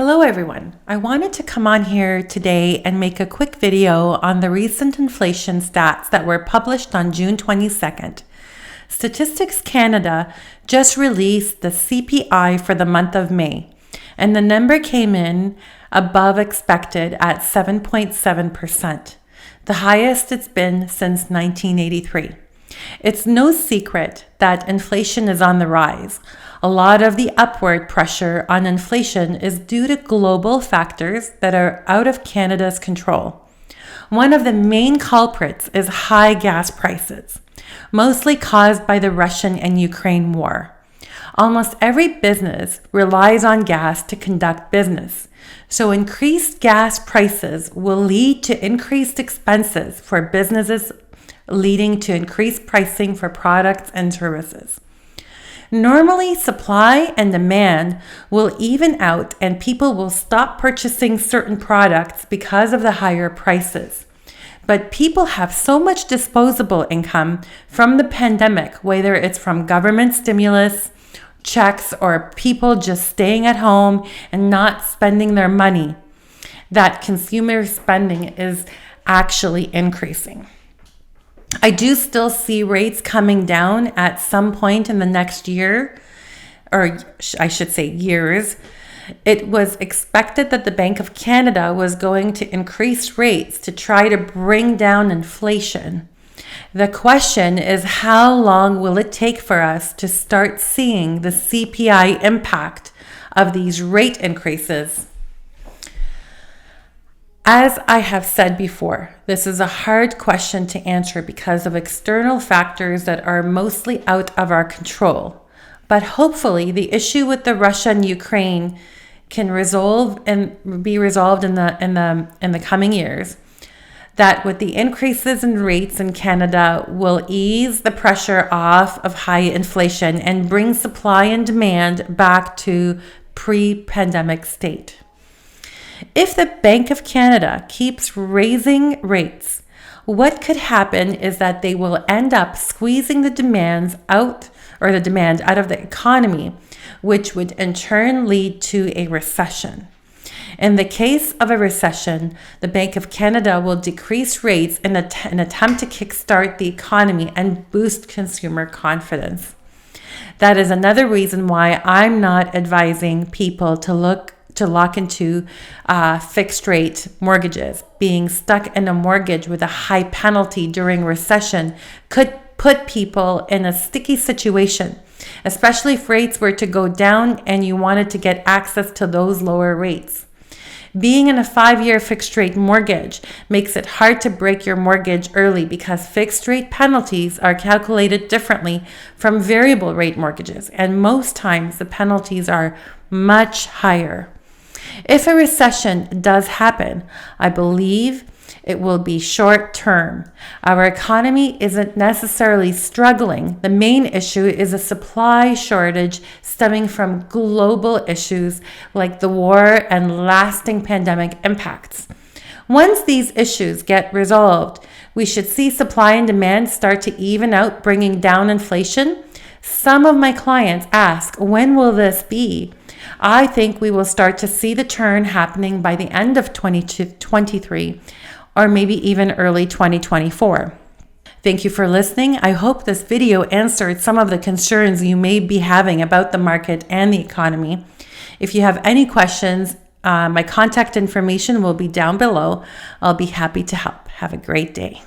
Hello everyone. I wanted to come on here today and make a quick video on the recent inflation stats that were published on June 22nd. Statistics Canada just released the CPI for the month of May, and the number came in above expected at 7.7%, the highest it's been since 1983. It's no secret that inflation is on the rise. A lot of the upward pressure on inflation is due to global factors that are out of Canada's control. One of the main culprits is high gas prices, mostly caused by the Russian and Ukraine war. Almost every business relies on gas to conduct business, so increased gas prices will lead to increased expenses for businesses, leading to increased pricing for products and services. Normally, supply and demand will even out and people will stop purchasing certain products because of the higher prices. But people have so much disposable income from the pandemic, whether it's from government stimulus, checks, or people just staying at home and not spending their money, that consumer spending is actually increasing. I do still see rates coming down at some point in the next year, or I should say years. It was expected that the Bank of Canada was going to increase rates to try to bring down inflation. The question is, how long will it take for us to start seeing the CPI impact of these rate increases? As I have said before, this is a hard question to answer because of external factors that are mostly out of our control. But hopefully the issue with the Russia and Ukraine can be resolved in the coming years. That with the increases in rates in Canada will ease the pressure off of high inflation and bring supply and demand back to pre-pandemic state. If the Bank of Canada keeps raising rates, what could happen is that they will end up squeezing the demand out of the economy, which would in turn lead to a recession. In the case of a recession, the Bank of Canada will decrease rates in an attempt to kickstart the economy and boost consumer confidence. That is another reason why I'm not advising people to lock into fixed rate mortgages. Being stuck in a mortgage with a high penalty during recession could put people in a sticky situation, especially if rates were to go down and you wanted to get access to those lower rates. Being in a 5-year fixed rate mortgage makes it hard to break your mortgage early because fixed rate penalties are calculated differently from variable rate mortgages, and most times the penalties are much higher. If a recession does happen, I believe it will be short term. Our economy isn't necessarily struggling. The main issue is a supply shortage stemming from global issues like the war and lasting pandemic impacts. Once these issues get resolved, we should see supply and demand start to even out, bringing down inflation. Some of my clients ask, when will this be? I think we will start to see the turn happening by the end of 2023 or maybe even early 2024. Thank you for listening. I hope this video answered some of the concerns you may be having about the market and the economy. If you have any questions, my contact information will be down below. I'll be happy to help. Have a great day.